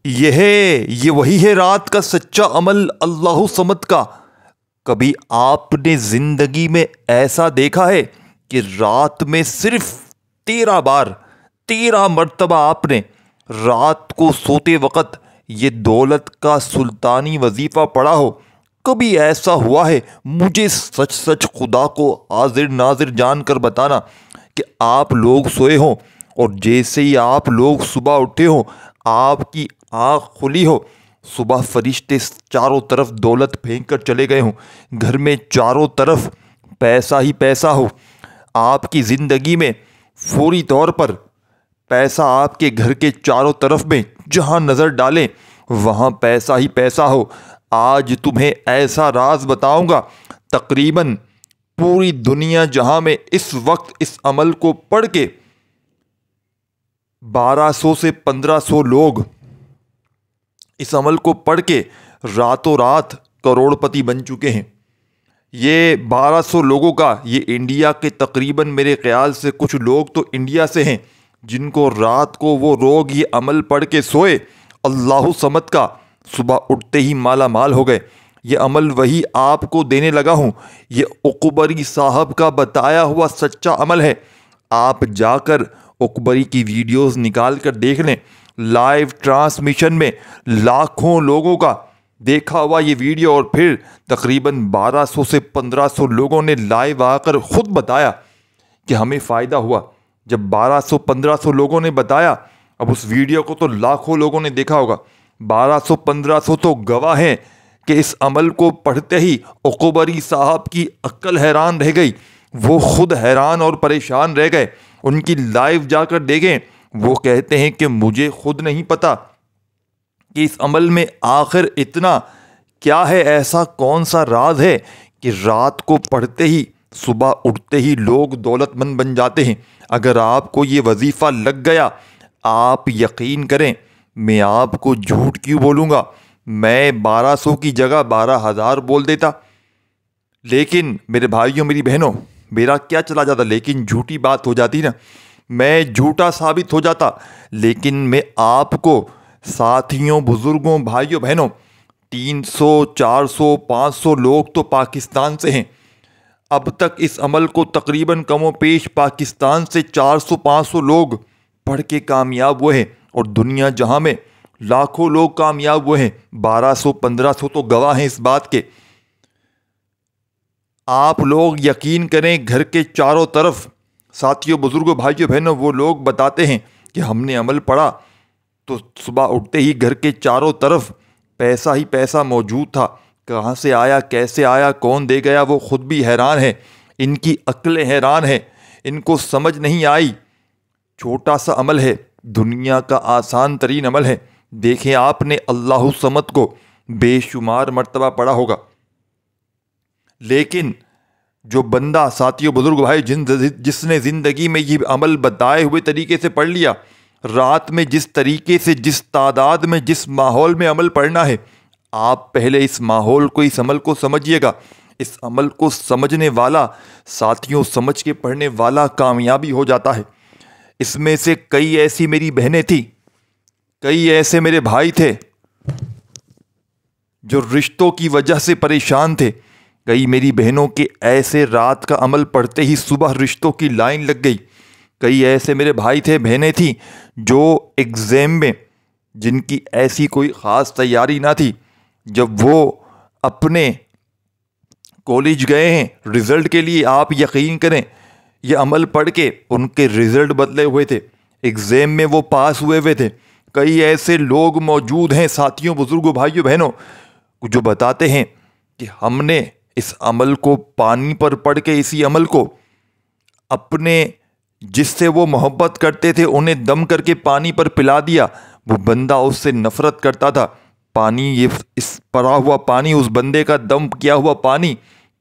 یہ وہی ہے رات کا سچا عمل اللہ صمد کا۔ کبھی آپ نے زندگی میں ایسا دیکھا ہے کہ رات میں صرف 13 مرتبہ آپ نے رات کو سوتے وقت یہ دولت کا سلطانی وظیفہ پڑھا ہو؟ کبھی ایسا ہوا ہے؟ مجھے سچ سچ خدا کو حاضر ناظر جان کر بتانا کہ آپ لوگ سوئے ہوں اور جیسے ہی آپ لوگ صبح اٹھے ہوں، آپ کی آنکھ کھلی ہو، صبح فرشتے چاروں طرف دولت پھینک کر چلے گئے ہوں، گھر میں چاروں طرف پیسہ ہی پیسہ ہو، آپ کی زندگی میں فوری طور پر پیسہ آپ کے گھر کے چاروں طرف میں جہاں نظر ڈالیں وہاں پیسہ ہی پیسہ ہو۔ آج تمہیں ایسا راز بتاؤں گا، تقریباً پوری دنیا جہاں میں اس وقت اس عمل کو پڑھ کے 1200 سے 1500 لوگ اس عمل کو پڑھ کے راتوں رات کروڑ پتی بن چکے ہیں۔ یہ 1200 لوگوں کا، یہ انڈیا کے تقریباً میرے خیال سے کچھ لوگ تو انڈیا سے ہیں جن کو رات کو وہ لوگ یہ عمل پڑھ کے سوئے اللہ صمد کا، صبح اٹھتے ہی مالا مال ہو گئے۔ یہ عمل وہی آپ کو دینے لگا ہوں، یہ اکبری صاحب کا بتایا ہوا سچا عمل ہے۔ آپ جا کر اکبری کی ویڈیوز نکال کر دیکھ لیں، لائیو ٹرانسمیشن میں لاکھوں لوگوں کا دیکھا ہوا یہ ویڈیو، اور پھر تقریباً 1200 سے 1500 لوگوں نے لائیو آ کر خود بتایا کہ ہمیں فائدہ ہوا۔ جب 1200-1500 لوگوں نے بتایا، اب اس ویڈیو کو تو لاکھوں لوگوں نے دیکھا ہوگا، 1200-1500 تو گواہ ہیں کہ اس عمل کو پڑھتے ہی اکبری صاحب کی عقل حیران رہ گئی، وہ خود حیران اور پریشان رہ گئے۔ ان کی لائیو جا کر دیکھیں، وہ کہتے ہیں کہ مجھے خود نہیں پتا کہ اس عمل میں آخر اتنا کیا ہے، ایسا کون سا راز ہے کہ رات کو پڑھتے ہی صبح اٹھتے ہی لوگ دولت مند بن جاتے ہیں۔ اگر آپ کو یہ وظیفہ لگ گیا، آپ یقین کریں میں آپ کو جھوٹ کیوں بولوں گا، میں 1200 کی جگہ 12,000 بول دیتا، لیکن میرے بھائیوں میری بہنوں میرا کیا چلا جاتا، لیکن جھوٹی بات ہو جاتی نا، میں جھوٹا ثابت ہو جاتا۔ لیکن میں آپ کو ساتھیوں، بزرگوں، بھائیوں بہنوں 300 400 500 لوگ تو پاکستان سے ہیں، اب تک اس عمل کو تقریباً کم و بیش پاکستان سے 400-500 لوگ پڑھ کے کامیاب ہوئے ہیں، اور دنیا جہاں میں لاکھوں لوگ کامیاب ہوئے ہیں، 1200-1500 تو گواہ ہیں اس بات کے۔ آپ لوگ یقین کریں، گھر کے چاروں طرف ساتھیوں، بزرگوں، بھائیوں بہنوں وہ لوگ بتاتے ہیں کہ ہم نے عمل پڑھا تو صبح اٹھتے ہی گھر کے چاروں طرف پیسہ ہی پیسہ موجود تھا، کہاں سے آیا، کیسے آیا، کون دے گیا، وہ خود بھی حیران ہے، ان کی عقلیں حیران ہے، ان کو سمجھ نہیں آئی۔ چھوٹا سا عمل ہے، دنیا کا آسان ترین عمل ہے۔ دیکھیں آپ نے اللہ صمد کو بے شمار مرتبہ پڑھا ہوگا، لیکن جو بندہ، ساتھیوں، بزرگ بھائی، جس نے زندگی میں یہ عمل بتائے ہوئے طریقے سے پڑھ لیا، رات میں جس طریقے سے، جس تعداد میں، جس ماحول میں عمل پڑھنا ہے، آپ پہلے اس ماحول کو، اس عمل کو سمجھیے گا۔ اس عمل کو سمجھنے والا، ساتھیوں سمجھ کے پڑھنے والا کامیابی ہو جاتا ہے۔ اس میں سے کئی ایسی میری بہنیں تھیں، کئی ایسے میرے بھائی تھے جو رشتوں کی وجہ سے پریشان تھے، کئی میری بہنوں کے ایسے رات کا عمل پڑھتے ہی صبح رشتوں کی لائن لگ گئی، کئی ایسے میرے بھائی تھے، بہنیں تھیں جو ایگزام میں، جن کی ایسی کوئی خاص تیاری نہ تھی، جب وہ اپنے کالج گئے ہیں رزلٹ کے لیے، آپ یقین کریں یہ عمل پڑھ کے ان کے رزلٹ بدلے ہوئے تھے، ایگزام میں وہ پاس ہوئے تھے۔ کئی ایسے لوگ موجود ہیں ساتھیوں، بزرگوں، بھائیوں بہنوں جو بتاتے ہیں کہ ہم نے اس عمل کو پانی پر پڑھ کے، اسی عمل کو اپنے جس سے وہ محبت کرتے تھے انہیں دم کر کے پانی پر پلا دیا، وہ بندہ اس سے نفرت کرتا تھا، پانی، یہ اس پڑا ہوا پانی، اس بندے کا دم کیا ہوا پانی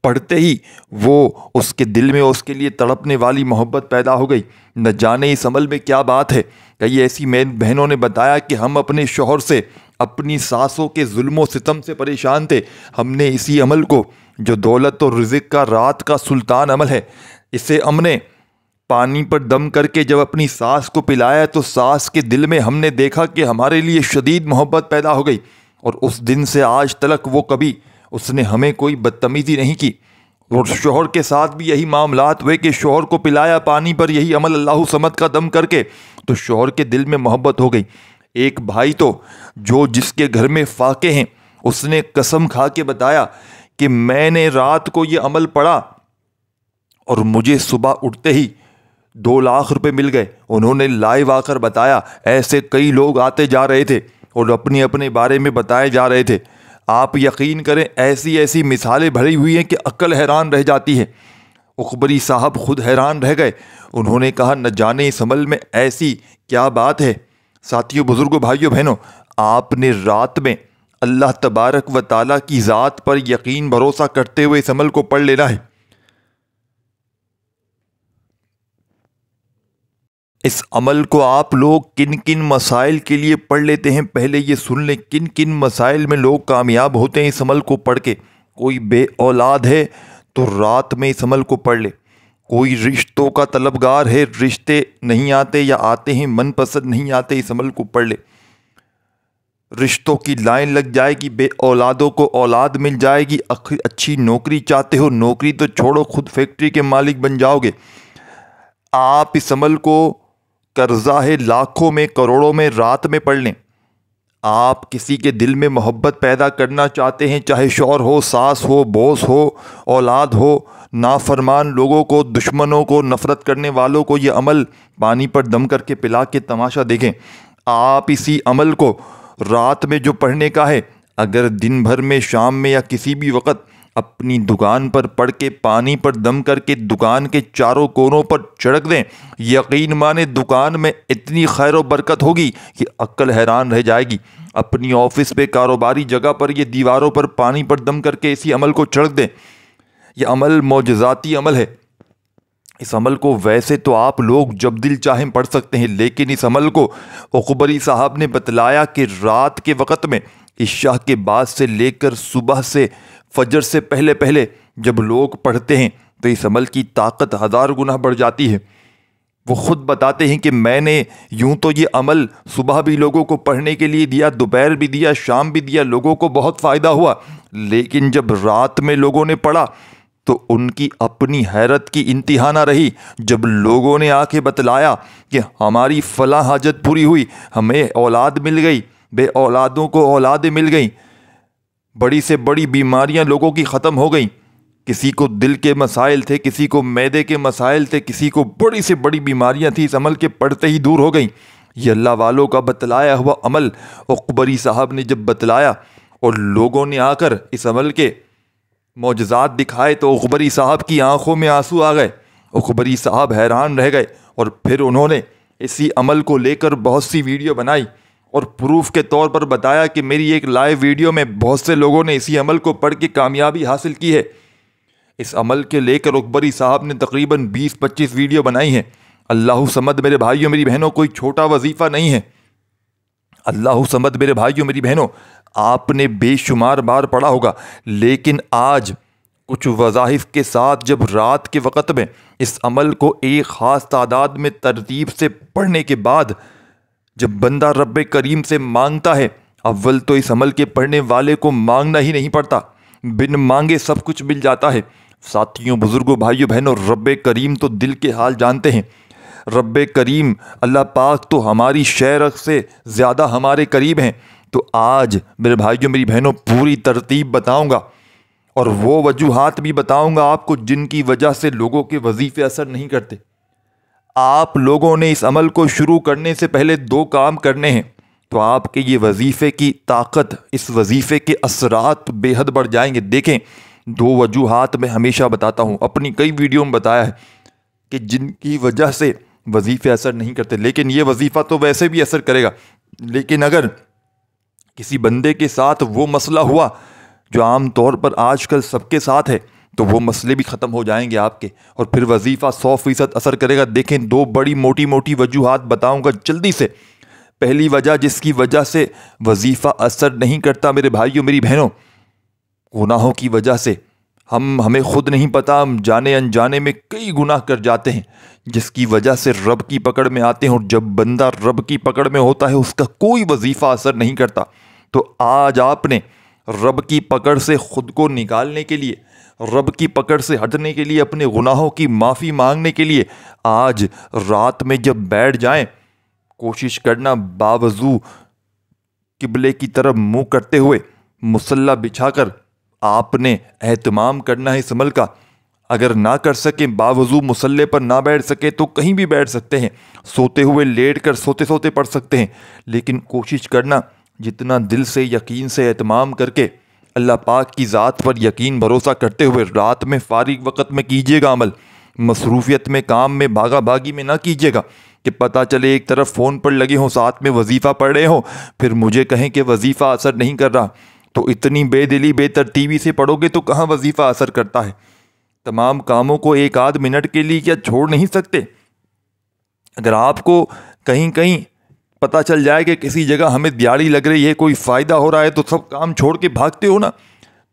پڑھتے ہی وہ اس کے دل میں اس کے لیے تڑپنے والی محبت پیدا ہو گئی۔ نہ جانے اس عمل میں کیا بات ہے۔ کئی ایسی بہنوں نے بتایا کہ ہم اپنے شوہر سے، اپنی ساسوں کے ظلم و ستم سے پریشان تھے، ہم نے اسی عمل کو، جو دولت اور رزق کا رات کا سلطان عمل ہے، اسے ہم نے پانی پر دم کر کے جب اپنی ساس کو پلایا تو ساس کے دل میں ہم نے دیکھا کہ ہمارے لیے شدید محبت پیدا ہو گئی، اور اس دن سے آج تک وہ کبھی اس نے ہمیں کوئی بدتمیزی نہیں کی۔ اور شوہر کے ساتھ بھی یہی معاملات ہوئے کہ شوہر کو پلایا پانی پر یہی عمل اللہ صمد کا دم کر کے تو شوہر کے دل میں محبت ہو گئی۔ ایک بھائی تو جس کے گھر میں فاقے ہیں، اس نے قسم کھا کے بتایا کہ میں نے رات کو یہ عمل پڑھا اور مجھے صبح اٹھتے ہی 2 لاکھ روپے مل گئے۔ انہوں نے لائیو آ کر بتایا، ایسے کئی لوگ آتے جا رہے تھے اور اپنے بارے میں بتائے جا رہے تھے۔ آپ یقین کریں ایسی مثالیں بھری ہوئی ہیں کہ عقل حیران رہ جاتی ہے۔ اخبری صاحب خود حیران رہ گئے۔ انہوں نے کہا نہ جانے اس عمل میں ایسی کیا بات ہے۔ ساتھیوں، بزرگوں، بھائیوں، بہنوں، آپ نے رات میں اللہ تبارک و تعالیٰ کی ذات پر یقین بھروسہ کرتے ہوئے اس عمل کو پڑھ لینا ہے۔ اس عمل کو آپ لوگ کن کن مسائل کے لیے پڑھ لیتے ہیں، پہلے یہ سن لیں کن کن مسائل میں لوگ کامیاب ہوتے ہیں اس عمل کو پڑھ کے۔ کوئی بے اولاد ہے تو رات میں اس عمل کو پڑھ لے۔ کوئی رشتوں کا طلبگار ہے، رشتے نہیں آتے یا آتے ہیں من پسند نہیں آتے، اس عمل کو پڑھ لے۔ رشتوں کی لائن لگ جائے گی، بے اولادوں کو اولاد مل جائے گی، اچھی نوکری چاہتے ہو، نوکری تو چھوڑو خود فیکٹری کے مالک بن جاؤ گے۔ آپ اس عمل کو قرضہ ہے لاکھوں میں کروڑوں میں رات میں پڑھ لیں۔ آپ کسی کے دل میں محبت پیدا کرنا چاہتے ہیں، چاہے شوہر ہو، ساس ہو، باس ہو، اولاد ہو، نافرمان لوگوں کو، دشمنوں کو، نفرت کرنے والوں کو یہ عمل پانی پر دم کر کے پلا کے تماشا دیکھیں۔ آپ اسی عمل کو رات میں جو پڑھنے کا ہے، اگر دن بھر میں شام میں یا کسی بھی وقت اپنی دکان پر پڑھ کے پانی پر دم کر کے دکان کے چاروں کونوں پر چھڑک دیں، یقین مانے دکان میں اتنی خیر و برکت ہوگی کہ عقل حیران رہ جائے گی۔ اپنی آفس پہ، کاروباری جگہ پر، یہ دیواروں پر پانی پر دم کر کے اسی عمل کو چھڑک دیں۔ یہ عمل معجزاتی عمل ہے۔ اس عمل کو ویسے تو آپ لوگ جب دل چاہیں پڑھ سکتے ہیں، لیکن اس عمل کو اخبری صاحب نے بتلایا کہ رات کے وقت میں عشاء کے بعد سے لے کر صبح سے فجر سے پہلے جب لوگ پڑھتے ہیں تو اس عمل کی طاقت 1000 گنا بڑھ جاتی ہے۔ وہ خود بتاتے ہیں کہ میں نے یوں تو یہ عمل صبح بھی لوگوں کو پڑھنے کے لیے دیا، دوپہر بھی دیا، شام بھی دیا، لوگوں کو بہت فائدہ ہوا، لیکن جب رات میں لوگوں نے پڑھا تو ان کی اپنی حیرت کی انتہا نہ رہی جب لوگوں نے آ کے بتلایا کہ ہماری فلاں حاجت پوری ہوئی، ہمیں اولاد مل گئی، بے اولادوں کو اولادیں مل گئیں، بڑی سے بڑی بیماریاں لوگوں کی ختم ہو گئیں۔ کسی کو دل کے مسائل تھے، کسی کو معدے کے مسائل تھے، کسی کو بڑی سے بڑی بیماریاں تھیں، اس عمل کے پڑھتے ہی دور ہو گئیں۔ یہ اللہ والوں کا بتلایا ہوا عمل اخبری صاحب نے جب بتلایا اور لوگوں نے آ کر اس عمل کے معجزات دکھائے تو اخبری صاحب کی آنکھوں میں آنسو آ گئے۔ اخبری صاحب حیران رہ گئے اور پھر انہوں نے اسی عمل کو لے کر بہت سی ویڈیو بنائی اور پروف کے طور پر بتایا کہ میری ایک لائیو ویڈیو میں بہت سے لوگوں نے اسی عمل کو پڑھ کے کامیابی حاصل کی ہے۔ اس عمل کے لے کر اخبری صاحب نے تقریباً 20-25 ویڈیو بنائی ہیں۔ اللہ صمد میرے بھائیوں میری بہنوں کوئی چھوٹا وظیفہ نہیں ہے۔ اللہ صمد میرے بھائیوں میری بہنوں آپ نے بے شمار بار پڑھا ہوگا، لیکن آج کچھ وظائف کے ساتھ جب رات کے وقت میں اس عمل کو ایک خاص تعداد میں ترتیب سے پڑھنے کے بعد جب بندہ رب کریم سے مانگتا ہے، اول تو اس عمل کے پڑھنے والے کو مانگنا ہی نہیں پڑتا، بن مانگے سب کچھ مل جاتا ہے۔ ساتھیوں، بزرگوں، بھائیوں، بہنوں، رب کریم تو دل کے حال جانتے ہیں۔ رب کریم اللہ پاک تو ہماری شعر سے زیادہ ہمارے قریب ہیں۔ تو آج میرے بھائیوں میری بہنوں پوری ترتیب بتاؤں گا اور وہ وجوہات بھی بتاؤں گا آپ کو جن کی وجہ سے لوگوں کے وظیفے اثر نہیں کرتے۔ آپ لوگوں نے اس عمل کو شروع کرنے سے پہلے 2 کام کرنے ہیں تو آپ کے یہ وظیفے کی طاقت، اس وظیفے کے اثرات بے حد بڑھ جائیں گے۔ دیکھیں 2 وجوہات میں ہمیشہ بتاتا ہوں، اپنی کئی ویڈیو میں بتایا ہے کہ جن کی وجہ سے وظیفے اثر نہیں کرتے، لیکن یہ وظیفہ تو ویسے بھی اثر کرے گا، لیکن اگر کسی بندے کے ساتھ وہ مسئلہ ہوا جو عام طور پر آج کل سب کے ساتھ ہے تو وہ مسئلے بھی ختم ہو جائیں گے آپ کے، اور پھر وظیفہ 100% اثر کرے گا۔ دیکھیں 2 بڑی موٹی وجوہات بتاؤں گا جلدی سے۔ پہلی وجہ جس کی وجہ سے وظیفہ اثر نہیں کرتا میرے بھائیوں میری بہنوں، گناہوں کی وجہ سے۔ ہمیں خود نہیں پتہ، ہم جانے انجانے میں کئی گناہ کر جاتے ہیں جس کی وجہ سے رب کی پکڑ میں آتے ہیں، اور جب بندہ رب کی پکڑ میں ہوتا ہے اس کا کوئی وظیفہ اثر نہیں کرتا۔ تو آج آپ نے رب کی پکڑ سے خود کو نکالنے کے لیے، رب کی پکڑ سے ہٹنے کے لیے، اپنے گناہوں کی معافی مانگنے کے لیے آج رات میں جب بیٹھ جائیں، کوشش کرنا باوضو قبلے کی طرف منہ کرتے ہوئے مصلی بچھا کر آپ نے اہتمام کرنا ہے اس عمل کا۔ اگر نہ کر سکیں، باوضو مصلی پر نہ بیٹھ سکے تو کہیں بھی بیٹھ سکتے ہیں، سوتے ہوئے لیٹ کر سوتے سوتے پڑھ سکتے ہیں، لیکن کوشش کرنا جتنا دل سے یقین سے اہتمام کر کے اللہ پاک کی ذات پر یقین بھروسہ کرتے ہوئے رات میں فارغ وقت میں کیجیے گا عمل۔ مصروفیت میں، کام میں، بھاگا بھاگی میں نہ کیجیے گا کہ پتہ چلے ایک طرف فون پر لگے ہوں، ساتھ میں وظیفہ پڑھ رہے ہوں، پھر مجھے کہیں کہ وظیفہ اثر نہیں کر رہا۔ تو اتنی بے دلی بے ترتیبی سے پڑھو گے تو کہاں وظیفہ اثر کرتا ہے؟ تمام کاموں کو ایک آدھ منٹ کے لیے کیا چھوڑ نہیں سکتے؟ اگر آپ کو کہیں پتہ چل جائے کہ کسی جگہ ہمیں دیہڑی لگ رہی ہے، کوئی فائدہ ہو رہا ہے، تو سب کام چھوڑ کے بھاگتے ہو نا،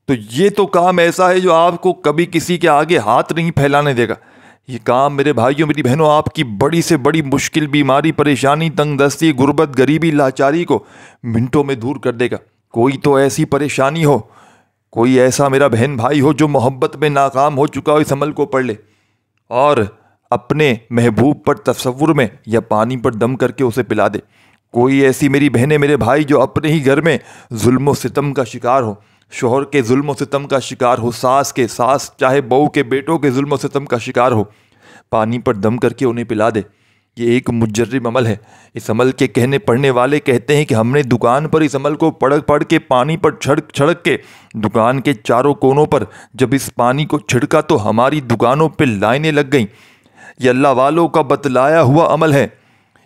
تو یہ تو کام ایسا ہے جو آپ کو کبھی کسی کے آگے ہاتھ نہیں پھیلانے دے گا۔ یہ کام میرے بھائیوں میری بہنوں آپ کی بڑی سے بڑی مشکل، بیماری، پریشانی، تنگ دستی، غربت، غریبی، لاچاری کو منٹوں میں دور کر دے گا۔ کوئی تو ایسی پریشانی ہو، کوئی ایسا میرا بہن بھائی ہو جو محبت میں ناکام ہو چکا ہو، اس عمل کو پڑھ لے اور اپنے محبوب پر تصور میں یا پانی پر دم کر کے اسے پلا دے۔ کوئی ایسی میری بہنیں میرے بھائی جو اپنے ہی گھر میں ظلم و ستم کا شکار ہو، شوہر کے ظلم و ستم کا شکار ہو، ساس چاہے بہو کے بیٹوں کے ظلم و ستم کا شکار ہو، پانی پر دم کر کے انہیں پلا دے۔ یہ ایک مجرب عمل ہے۔ اس عمل کے کہنے پڑھنے والے کہتے ہیں کہ ہم نے دکان پر اس عمل کو پڑھ کے پانی پر چھڑک کے دکان کے چاروں کونوں پر جب اس پانی کو چھڑکا تو ہماری دکانوں پہ لائنیں لگ گئیں۔ یہ اللہ والوں کا بتلایا ہوا عمل ہے۔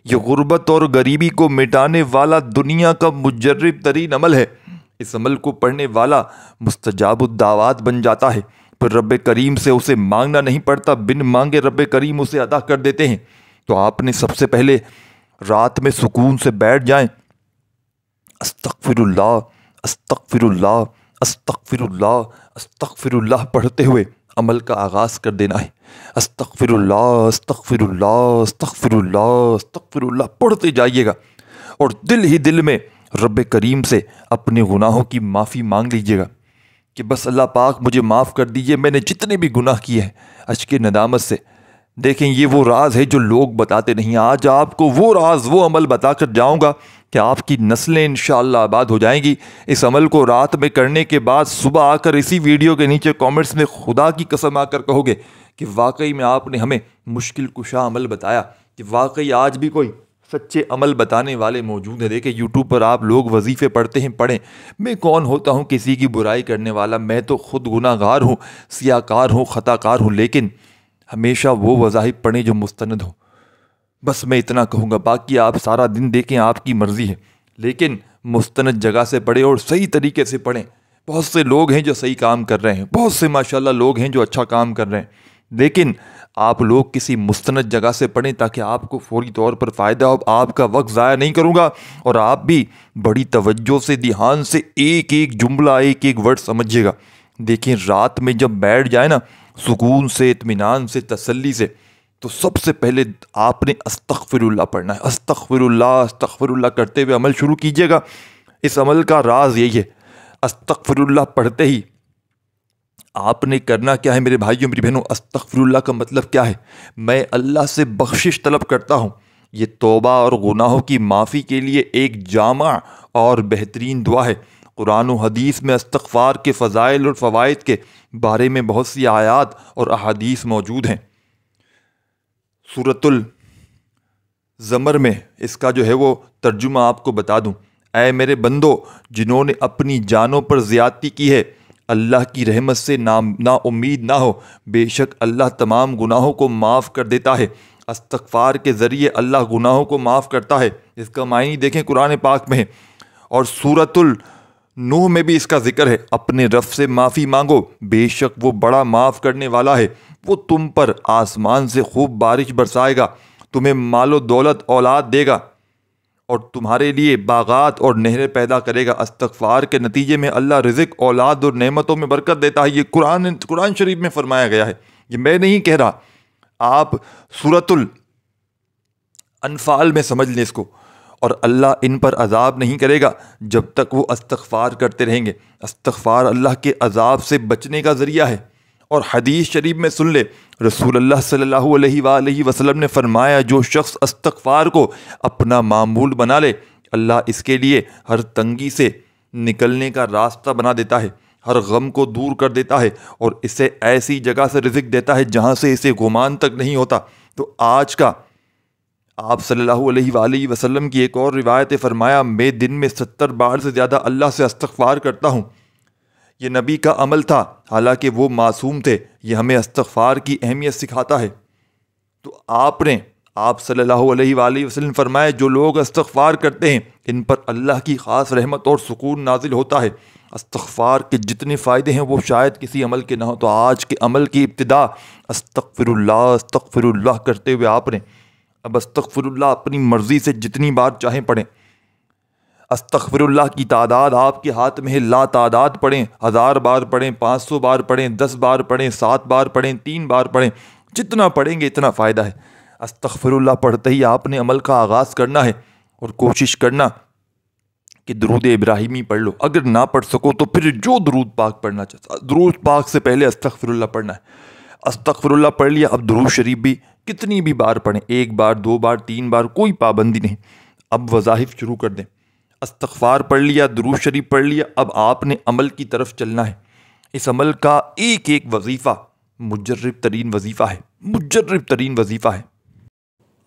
یہ غربت اور غریبی کو مٹانے والا دنیا کا مجرب ترین عمل ہے۔ اس عمل کو پڑھنے والا مستجاب الدعوات بن جاتا ہے، پھر رب کریم سے اسے مانگنا نہیں پڑتا، بن مانگے رب کریم اسے عطا کر دیتے ہیں۔ تو آپ نے سب سے پہلے رات میں سکون سے بیٹھ جائیں، استغفر اللہ استغفر اللہ استغفر اللہ استغفر اللہ پڑھتے ہوئے عمل کا آغاز کر دینا ہے۔ استغفر اللہ استغفر اللہ استغفر اللہ استغفر اللہ پڑھتے جائیے گا، اور دل ہی دل میں رب کریم سے اپنے گناہوں کی معافی مانگ لیجیے گا کہ بس اللہ پاک مجھے معاف کر دیجیے، میں نے جتنے بھی گناہ کیے ہیں اشک ندامت سے۔ دیکھیں یہ وہ راز ہے جو لوگ بتاتے نہیں۔ آج آپ کو وہ راز، وہ عمل بتا کر جاؤں گا کہ آپ کی نسلیں انشاءاللہ آباد ہو جائیں گی۔ اس عمل کو رات میں کرنے کے بعد صبح آ کر اسی ویڈیو کے نیچے کامنٹس میں خدا کی قسم آ کر کہو گے کہ واقعی میں آپ نے ہمیں مشکل کشا عمل بتایا، کہ واقعی آج بھی کوئی سچے عمل بتانے والے موجود ہیں۔ دیکھیں یوٹیوب پر آپ لوگ وظیفے پڑھتے ہیں، پڑھیں۔ میں کون ہوتا ہوں کسی کی برائی کرنے والا؟ میں تو خود گناہ گار ہوں، سیاہ کار ہوں، خطا کار ہوں، لیکن ہمیشہ وہ وظائف پڑھیں جو مستند ہو۔ بس میں اتنا کہوں گا، باقی آپ سارا دن دیکھیں، آپ کی مرضی ہے، لیکن مستند جگہ سے پڑھیں اور صحیح طریقے سے پڑھیں۔ بہت سے لوگ ہیں جو صحیح کام کر رہے ہیں، بہت سے ماشاءاللہ لوگ ہیں جو اچھا کام کر رہے ہیں، لیکن آپ لوگ کسی مستند جگہ سے پڑھیں تاکہ آپ کو فوری طور پر فائدہ ہو۔ آپ کا وقت ضائع نہیں کروں گا، اور آپ بھی بڑی توجہ سے، دھیان سے ایک ایک جملہ، ایک ایک ورڈ سمجھیے گا۔ دیکھیں رات میں جب بیٹھ جائے نا، سکون سے، اطمینان سے، تسلی سے، تو سب سے پہلے آپ نے استغفر اللہ پڑھنا ہے۔ استغفر اللہ کرتے ہوئے عمل شروع کیجیے گا۔ اس عمل کا راز یہی ہے، استغفر اللہ پڑھتے ہی آپ نے کرنا کیا ہے میرے بھائیوں میری بہنوں؟ استغفر اللہ کا مطلب کیا ہے؟ میں اللہ سے بخشش طلب کرتا ہوں۔ یہ توبہ اور گناہوں کی معافی کے لیے ایک جامع اور بہترین دعا ہے۔ قرآن و حدیث میں استغفار کے فضائل اور فوائد کے بارے میں بہت سی آیات اور احادیث موجود ہیں۔ سورۃ الزمر میں اس کا جو ہے وہ ترجمہ آپ کو بتا دوں۔ اے میرے بندو، جنہوں نے اپنی جانوں پر زیادتی کی ہے، اللہ کی رحمت سے نا امید نہ ہو، بے شک اللہ تمام گناہوں کو معاف کر دیتا ہے۔ استغفار کے ذریعے اللہ گناہوں کو معاف کرتا ہے، اس کا معنی دیکھیں قرآن پاک میں ہے۔ اور سورۃ النوح میں بھی اس کا ذکر ہے، اپنے رب سے معافی مانگو، بے شک وہ بڑا معاف کرنے والا ہے۔ وہ تم پر آسمان سے خوب بارش برسائے گا، تمہیں مال و دولت اولاد دے گا، اور تمہارے لیے باغات اور نہریں پیدا کرے گا۔ استغفار کے نتیجے میں اللہ رزق، اولاد اور نعمتوں میں برکت دیتا ہے۔ یہ قرآن شریف میں فرمایا گیا ہے، یہ میں نہیں کہہ رہا۔ آپ سورۃ الانفال میں سمجھ لیں اس کو۔ اور اللہ ان پر عذاب نہیں کرے گا جب تک وہ استغفار کرتے رہیں گے۔ استغفار اللہ کے عذاب سے بچنے کا ذریعہ ہے۔ اور حدیث شریف میں سن لے، رسول اللہ صلی اللہ علیہ وآلہ وسلم نے فرمایا، جو شخص استغفار کو اپنا معمول بنا لے، اللہ اس کے لیے ہر تنگی سے نکلنے کا راستہ بنا دیتا ہے، ہر غم کو دور کر دیتا ہے، اور اسے ایسی جگہ سے رزق دیتا ہے جہاں سے اسے گمان تک نہیں ہوتا۔ تو آج کا آپ صلی اللہ علیہ وآلہ وسلم کی ایک اور روایت فرمایا، میں دن میں 70 بار سے زیادہ اللہ سے استغفار کرتا ہوں۔ یہ نبی کا عمل تھا، حالانکہ وہ معصوم تھے۔ یہ ہمیں استغفار کی اہمیت سکھاتا ہے۔ تو آپ صلی اللہ علیہ وآلہ وسلم فرمائے، جو لوگ استغفار کرتے ہیں ان پر اللہ کی خاص رحمت اور سکون نازل ہوتا ہے۔ استغفار کے جتنے فائدے ہیں وہ شاید کسی عمل کے نہ ہو۔ تو آج کے عمل کی ابتدا استغفر اللہ کرتے ہوئے آپ نے اب استغفر اللہ اپنی مرضی سے جتنی بار چاہیں پڑھیں۔ استغفر اللہ کی تعداد آپ کے ہاتھ میں ہے، لا تعداد پڑھیں، 1000 بار پڑھیں، 500 بار پڑھیں، 10 بار پڑھیں، 7 بار پڑھیں، 3 بار پڑھیں، جتنا پڑھیں گے اتنا فائدہ ہے۔ استغفر اللہ پڑھتے ہی آپ نے عمل کا آغاز کرنا ہے اور کوشش کرنا کہ درود ابراہیمی پڑھ لو۔ اگر نہ پڑھ سکو تو پھر جو درود پاک پڑھنا چاہتا، درود پاک سے پہلے استغفر اللہ پڑھنا ہے۔ استغفر اللہ پڑھ لیا، اب درود شریف بھی کتنی بھی بار پڑھیں، 1 بار 2 بار 3 بار، کوئی پابندی نہیں۔ اب وظائف شروع کر دیں۔ استغفار پڑھ لیا، درود شریف پڑھ لیا، اب آپ نے عمل کی طرف چلنا ہے۔ اس عمل کا ایک ایک وظیفہ مجرب ترین وظیفہ ہے، مجرب ترین وظیفہ ہے۔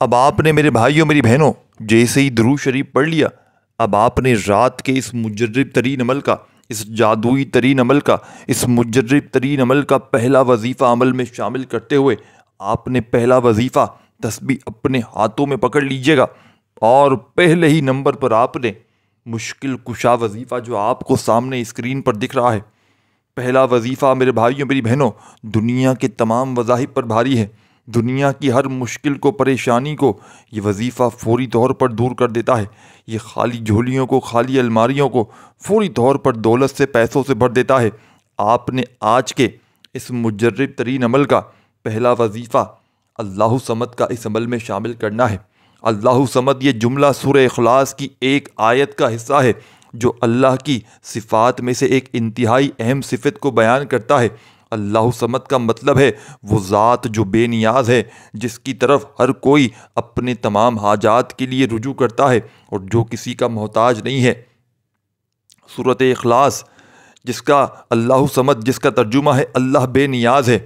اب آپ نے میرے بھائیوں میری بہنوں جیسے ہی درود شریف پڑھ لیا، اب آپ نے رات کے اس مجرب ترین عمل کا، اس جادوئی ترین عمل کا، اس مجرب ترین عمل کا پہلا وظیفہ عمل میں شامل کرتے ہوئے آپ نے پہلا وظیفہ تسبیح اپنے ہاتھوں میں پکڑ لیجئے گا، اور پہلے ہی نمبر پر آپ نے مشکل کشا وظیفہ جو آپ کو سامنے اسکرین پر دکھ رہا ہے، پہلا وظیفہ میرے بھائیوں میری بہنوں دنیا کے تمام وظائف پر بھاری ہے۔ دنیا کی ہر مشکل کو، پریشانی کو یہ وظیفہ فوری طور پر دور کر دیتا ہے۔ یہ خالی جھولیوں کو، خالی الماریوں کو فوری طور پر دولت سے، پیسوں سے بھر دیتا ہے۔ آپ نے آج کے اس مجرب ترین عمل کا پہلا وظیفہ اللہ صمد کا اس عمل میں شامل کرنا ہے۔ اللہ صمد یہ جملہ سورہ اخلاص کی ایک آیت کا حصہ ہے جو اللہ کی صفات میں سے ایک انتہائی اہم صفت کو بیان کرتا ہے۔ اللہ صمد کا مطلب ہے وہ ذات جو بے نیاز ہے، جس کی طرف ہر کوئی اپنے تمام حاجات کے لیے رجوع کرتا ہے اور جو کسی کا محتاج نہیں ہے۔ سورۃ اخلاص جس کا اللہ صمد جس کا ترجمہ ہے اللہ بے نیاز ہے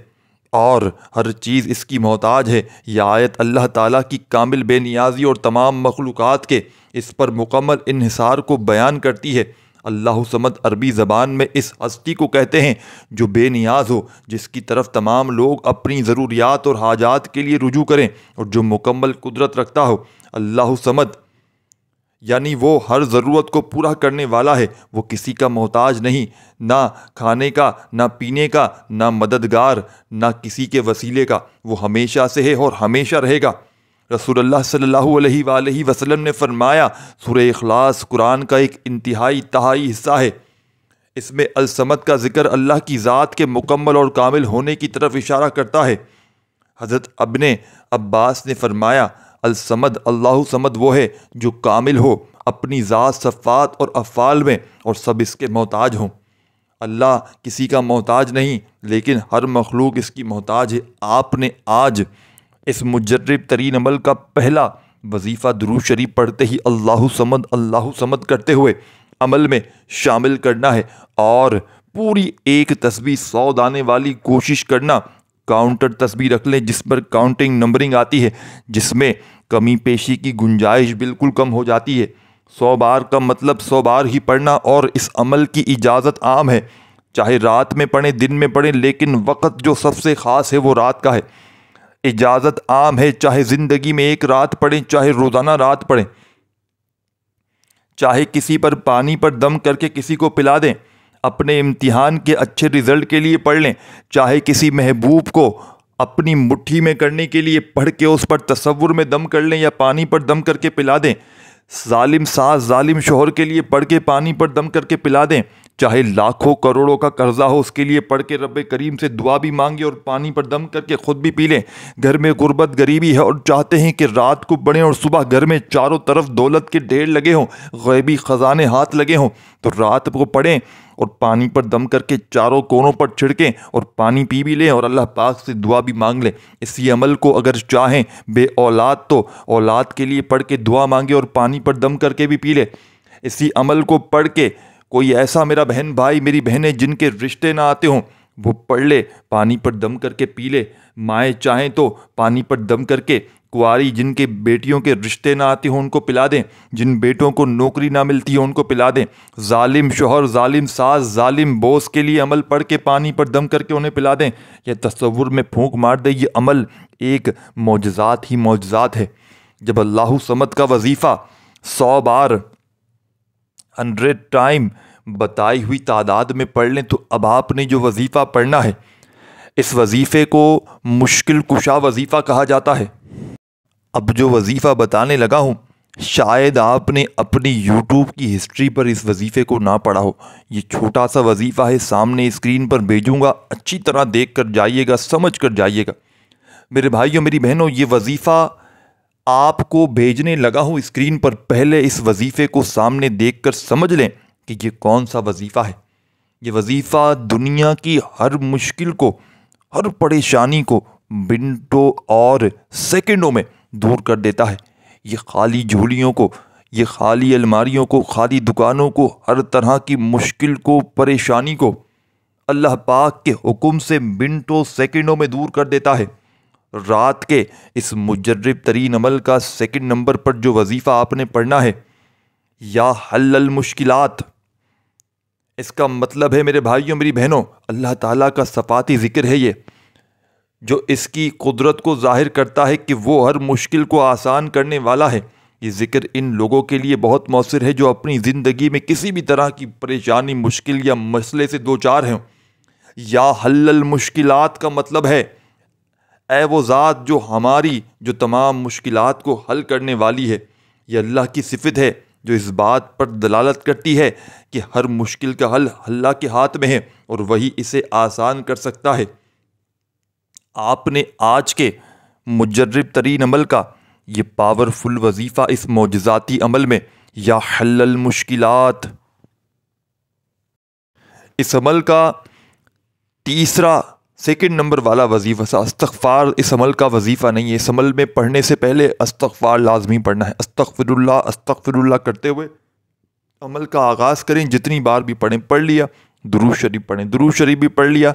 اور ہر چیز اس کی محتاج ہے، یہ آیت اللہ تعالیٰ کی کامل بے نیازی اور تمام مخلوقات کے اس پر مکمل انحصار کو بیان کرتی ہے۔ اللہ صمد عربی زبان میں اس ہستی کو کہتے ہیں جو بے نیاز ہو، جس کی طرف تمام لوگ اپنی ضروریات اور حاجات کے لیے رجوع کریں، اور جو مکمل قدرت رکھتا ہو۔ اللہ صمد یعنی وہ ہر ضرورت کو پورا کرنے والا ہے، وہ کسی کا محتاج نہیں، نہ کھانے کا، نہ پینے کا، نہ مددگار، نہ کسی کے وسیلے کا، وہ ہمیشہ سے ہے اور ہمیشہ رہے گا۔ رسول اللہ صلی اللہ علیہ وآلہ وسلم نے فرمایا، سورہ اخلاص قرآن کا ایک انتہائی تہائی حصہ ہے۔ اس میں الصمد کا ذکر اللہ کی ذات کے مکمل اور کامل ہونے کی طرف اشارہ کرتا ہے۔ حضرت ابن عباس نے فرمایا، الصمد اللہ صمد وہ ہے جو کامل ہو اپنی ذات، صفات اور افعال میں، اور سب اس کے محتاج ہوں۔ اللہ کسی کا محتاج نہیں، لیکن ہر مخلوق اس کی محتاج ہے۔ آپ نے آج اس مجرب ترین عمل کا پہلا وظیفہ درود شریف پڑھتے ہی اللہ صمد کرتے ہوئے عمل میں شامل کرنا ہے، اور پوری ایک تسبیح 100 دانے والی کوشش کرنا۔ کاؤنٹر تسبیح رکھ لیں جس پر کاؤنٹنگ نمبرنگ آتی ہے، جس میں کمی پیشی کی گنجائش بالکل کم ہو جاتی ہے۔ 100 بار کا مطلب 100 بار ہی پڑھنا، اور اس عمل کی اجازت عام ہے، چاہے رات میں پڑھیں دن میں پڑھیں، لیکن وقت جو سب سے خاص ہے وہ رات کا ہے۔ اجازت عام ہے، چاہے زندگی میں ایک رات پڑھیں، چاہے روزانہ رات پڑھیں، چاہے کسی پر پانی پر دم کر کے کسی کو پلا دیں، اپنے امتحان کے اچھے رزلٹ کے لیے پڑھ لیں، چاہے کسی محبوب کو اپنی مٹھی میں کرنے کے لیے پڑھ کے اس پر تصور میں دم کر لیں یا پانی پر دم کر کے پلا دیں۔ ظالم ساس ظالم شوہر کے لیے پڑھ کے پانی پر دم کر کے پلا دیں، چاہے لاکھوں کروڑوں کا قرضہ ہو اس کے لیے پڑھ کے رب کریم سے دعا بھی مانگے اور پانی پر دم کر کے خود بھی پی لیں۔ گھر میں غربت غریبی ہے اور چاہتے ہیں کہ رات کو پڑھیں اور صبح گھر میں چاروں طرف دولت کے ڈھیر لگے ہوں، غیبی خزانے ہاتھ لگے ہوں، تو رات کو پڑھیں اور پانی پر دم کر کے چاروں کونوں پر چھڑکیں اور پانی پی بھی لیں اور اللہ پاک سے دعا بھی مانگ لیں۔ اسی عمل کو اگر چاہیں بے اولاد تو اولاد کے لیے پڑھ کے دعا مانگے اور پانی پر دم کر کے بھی پی لے۔ اسی عمل کو پڑھ کے کوئی ایسا میرا بہن بھائی میری بہنیں جن کے رشتے نہ آتے ہوں وہ پڑھ لے، پانی پر دم کر کے پی لے۔ مائیں چاہیں تو پانی پر دم کر کے کنواری جن کے بیٹیوں کے رشتے نہ آتے ہوں ان کو پلا دیں، جن بیٹوں کو نوکری نہ ملتی ہو ان کو پلا دیں۔ ظالم شوہر ظالم ساس ظالم بوس کے لیے عمل پڑھ کے پانی پر دم کر کے انہیں پلا دیں، یہ تصور میں پھونک مار دے، یہ عمل ایک معجزات ہی معجزات ہے۔ جب اللہ صمد کا وظیفہ 100 بار 100 ٹائم بتائی ہوئی تعداد میں پڑھ لیں تو اب آپ نے جو وظیفہ پڑھنا ہے اس وظیفے کو مشکل کشا وظیفہ کہا جاتا ہے۔ اب جو وظیفہ بتانے لگا ہوں شاید آپ نے اپنی یوٹیوب کی ہسٹری پر اس وظیفے کو نہ پڑھا ہو۔ یہ چھوٹا سا وظیفہ ہے، سامنے اسکرین پر بھیجوں گا، اچھی طرح دیکھ کر جائیے گا، سمجھ کر جائیے گا۔ میرے بھائیوں میری بہنوں، یہ وظیفہ آپ کو بھیجنے لگا ہوں اسکرین پر، پہلے اس وظیفے کو سامنے دیکھ کر سمجھ لیں کہ یہ کون سا وظیفہ ہے۔ یہ وظیفہ دنیا کی ہر مشکل کو، ہر پریشانی کو منٹوں اور سیکنڈوں میں دور کر دیتا ہے۔ یہ خالی جھولیوں کو، یہ خالی الماریوں کو، خالی دکانوں کو، ہر طرح کی مشکل کو، پریشانی کو اللہ پاک کے حکم سے منٹوں سیکنڈوں میں دور کر دیتا ہے۔ رات کے اس مجرب ترین عمل کا سیکنڈ نمبر پر جو وظیفہ آپ نے پڑھنا ہے، یا حل المشکلات، اس کا مطلب ہے میرے بھائیوں میری بہنوں اللہ تعالیٰ کا صفاتی ذکر ہے یہ، جو اس کی قدرت کو ظاہر کرتا ہے کہ وہ ہر مشکل کو آسان کرنے والا ہے۔ یہ ذکر ان لوگوں کے لیے بہت مؤثر ہے جو اپنی زندگی میں کسی بھی طرح کی پریشانی، مشکل یا مسئلے سے دوچار ہیں۔ یا حل المشکلات کا مطلب ہے اے وہ ذات جو تمام مشکلات کو حل کرنے والی ہے۔ یہ اللہ کی صفت ہے جو اس بات پر دلالت کرتی ہے کہ ہر مشکل کا حل اللہ کے ہاتھ میں ہے اور وہی اسے آسان کر سکتا ہے۔ آپ نے آج کے مجرب ترین عمل کا یہ پاورفل وظیفہ اس معجزاتی عمل میں یا حل المشکلات، اس عمل کا تیسرا سیکنڈ نمبر والا وظیفہ استغفار اس عمل کا وظیفہ نہیں ہے۔ اس عمل میں پڑھنے سے پہلے استغفار لازمی پڑھنا ہے۔ استغفر اللہ کرتے ہوئے عمل کا آغاز کریں، جتنی بار بھی پڑھ لیا۔ درود شریف پڑھیں، درود شریف بھی پڑھ لیا۔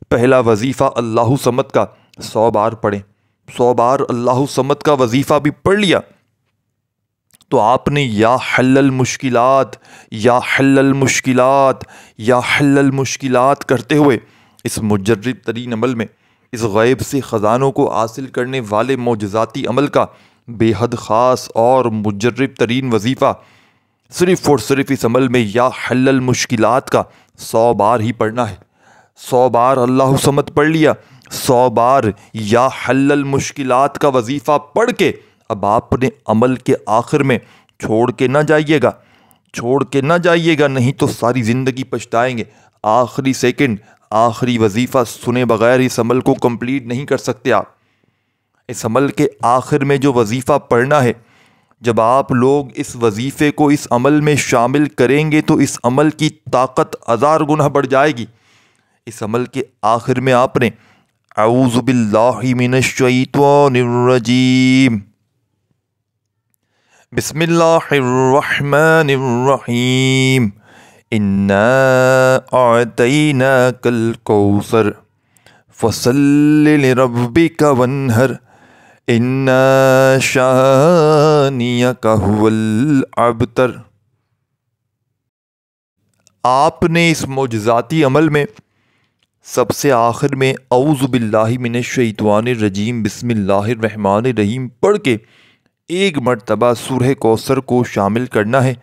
پہلا وظیفہ اللہ صمد کا 100 بار پڑھیں، 100 بار اللہ صمد کا وظیفہ بھی پڑھ لیا تو آپ نے یا حل المشکلات، یا حل المشکلات، یا حل المشکلات کرتے ہوئے اس مجرب ترین عمل میں اس غیب سے خزانوں کو حاصل کرنے والے معجزاتی عمل کا بے حد خاص اور مجرب ترین وظیفہ صرف اور صرف اس عمل میں یا حل المشکلات کا 100 بار ہی پڑھنا ہے۔ 100 بار اللہ صمد پڑھ لیا، 100 بار یا حل المشکلات کا وظیفہ پڑھ کے اب آپ نے عمل کے آخر میں چھوڑ کے نہ جائیے گا، نہیں تو ساری زندگی پچھتائیں گے۔ آخری سیکنڈ، آخری وظیفہ سنے بغیر اس عمل کو کمپلیٹ نہیں کر سکتے آپ۔ اس عمل کے آخر میں جو وظیفہ پڑھنا ہے، جب آپ لوگ اس وظیفے کو اس عمل میں شامل کریں گے تو اس عمل کی طاقت 1000 گنا بڑھ جائے گی۔ اس عمل کے آخر میں آپ نے اعوذ باللہ من الشیطان الرجیم، بسم اللہ الرحمن الرحیم، انا اعطیناک الکوثر فصل لربک وانحر ان شانئک ھو الابتر۔ آپ نے اس معجزاتی عمل میں سب سے آخر میں اعوذ باللہ من الشیطان الرجیم بسم اللہ الرحمن الرحیم پڑھ کے ایک مرتبہ سورہ کوثر کو شامل کرنا ہے۔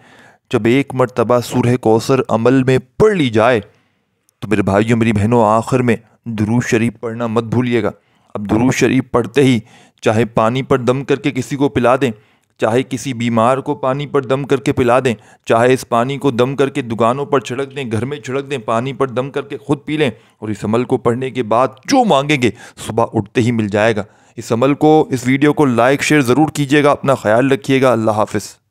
جب ایک مرتبہ سورہ کوثر عمل میں پڑھ لی جائے تو میرے بھائیوں میری بہنوں آخر میں درود شریف پڑھنا مت بھولیے گا۔ اب درود شریف پڑھتے ہی چاہے پانی پر دم کر کے کسی کو پلا دیں، چاہے کسی بیمار کو پانی پر دم کر کے پلا دیں، چاہے اس پانی کو دم کر کے دکانوں پر چھڑک دیں، گھر میں چھڑک دیں، پانی پر دم کر کے خود پی لیں، اور اس عمل کو پڑھنے کے بعد جو مانگیں گے صبح اٹھتے ہی مل جائے گا۔ اس عمل کو، اس ویڈیو کو لائک شیئر ضرور کیجیے گا۔ اپنا خیال رکھیے گا۔ اللہ حافظ۔